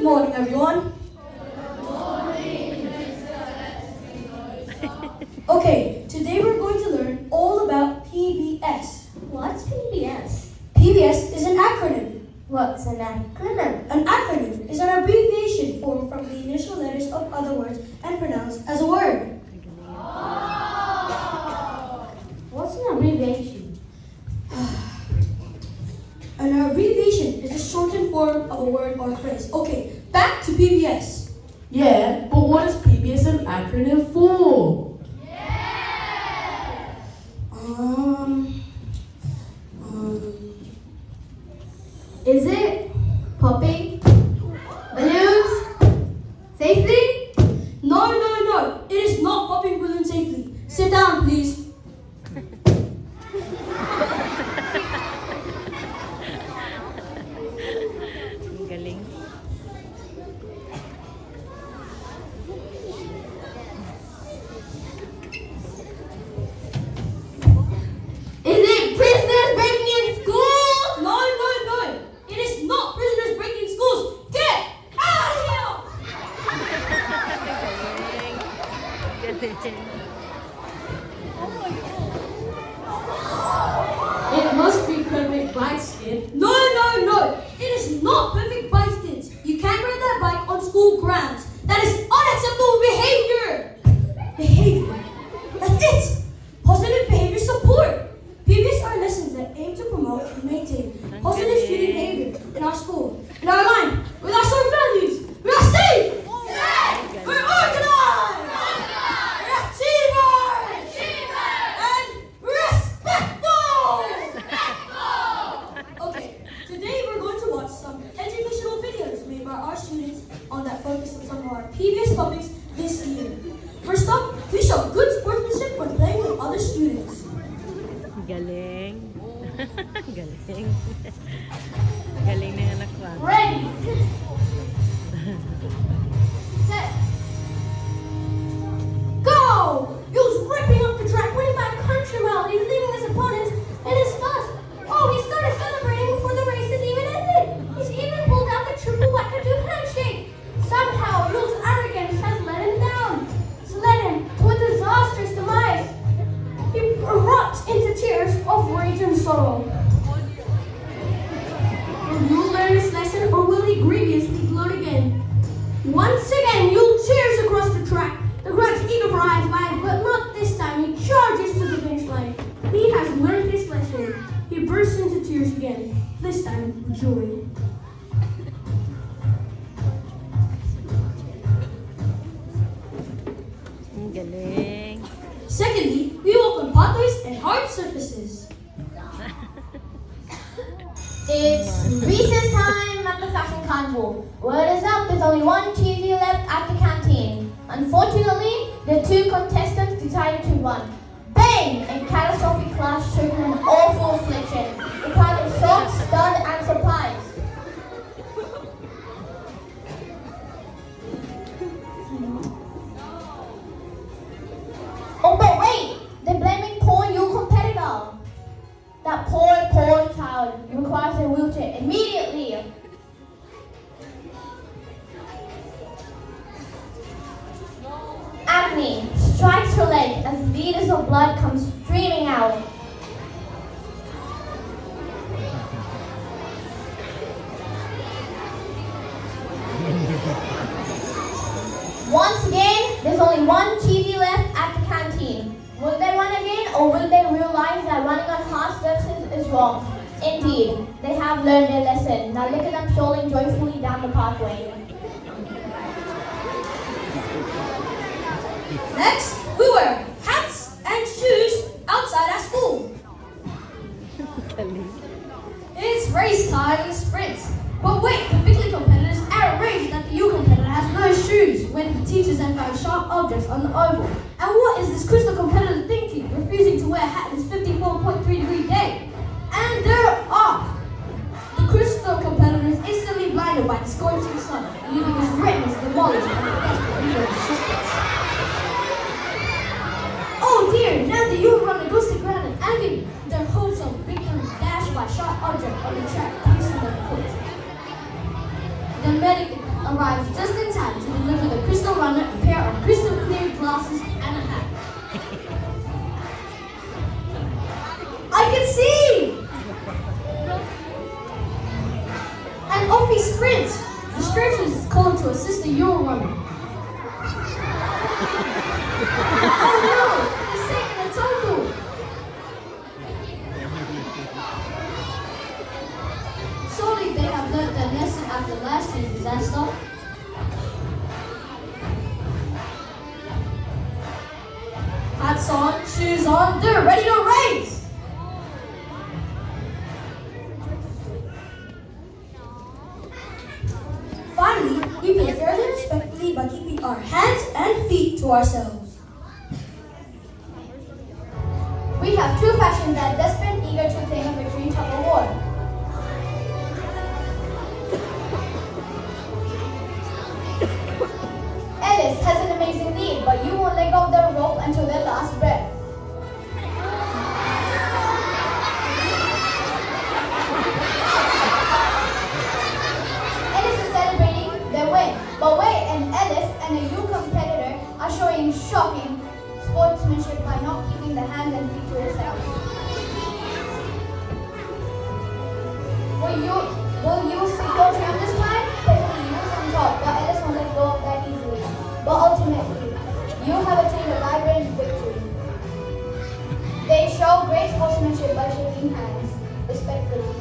Good morning, everyone. Okay, today we're going to learn all about PBS. What's PBS? PBS is an acronym. What's an acronym? An acronym is an abbreviation formed from the initial letters of other words and pronounced as a word. What's an abbreviation? An abbreviation is a shortened form of a word or phrase. Okay, back to PBS. Yeah, but what is PBS an acronym for? Is it popping balloons safely? No. It is not popping balloons safely. Sit down, please. Galing. Is it prisoners breaking in school? No. It is not prisoners breaking schools. Get out of here! Galing. It must be perfect bike skid. No. It is not perfect bike stints. You can't ride that bike on school grounds. That is unacceptable behavior. That's it. Positive behavior support. PBS are lessons that aim to promote and maintain positive student behavior in our school, in our line, with our core values. We are safe. We're organized. We're achievers. And respectful. Okay, today we're going to watch some educational videos made by our students on that focus on some of our PBS topics this year. First up, we show good sportsmanship when playing with other students. Galing. Galing. Galing na yung anak ko. Ready. Set. Go! He was ripping up the track, winning by a country mile. He was leaving his opponents in his dust. Oh, he started celebrating before the races even ended. He's even pulled out the triple wackadoo handshake. Somehow, Yule's arrogance has let him down. It's led him to a disastrous demise. He erupts into tears of rage and sorrow. Will Yule learn his lesson, or will he grievously gloat again? Once again, Yule cheers across the track. The crowd's eager for eyes wide, but not this time. He charges to the finish line. He has learned his lesson. He bursts into tears again, this time with joy. Galing. Secondly, we walk on pathways and hard surfaces. It's recess time at the fashion carnival. Word is up, there's only one TV left at the canteen. Unfortunately, the two contestants decided to run. Bang! A catastrophic clash took an awful affliction. The crowd is shocked, stunned, and surprised. Oh, but wait! They're blaming poor Yule competitor. That poor child requires a wheelchair immediately. Agni strikes her leg as liters of blood come streaming out. Once again, there's only one TV left at the canteen. Will they run again, or will they realize that running on hard surfaces is wrong? Indeed, they have learned their lesson. Now look at them strolling joyfully down the pathway. Next, we wear hats and shoes outside our school. Galing. It's race time and sprints. But wait, the bigly competitors are enraged that the U competitor has no shoes when he teaches them found sharp objects on the oval. And what is this crystal competitor thinking, refusing to wear a hat this 54.3-degree day? And they're off. The crystal competitor is instantly blinded by the scorching sun, leaving his retinas demolished and the desperate leader of resistance. Oh dear, now the U runner goes to ground and agony. Their hopes of victory dashed by sharp object on the track, piercing their foot. The medic sister you were running. Oh no! He's taking a tumble! Surely they have learned their lesson after last year's disaster. Hats on, shoes on, they're ready to race! Finally, we play fairly respectfully by keeping our hands and feet to ourselves. We have two factions that are desperate, eager to claim a victory in tug of war. Ellis has an amazing lead, but you won't let go of the rope until their last breath. Ellis is celebrating their win, but wait, and Ellis and a you competitor are showing shocking sportsmanship by not keeping the hands and feet to themselves. Will you secure triumph this time? Technically, you was on top, but Ellis won't let go of that easily. But ultimately, you have attained a vibrant victory. They show great sportsmanship by shaking hands respectfully.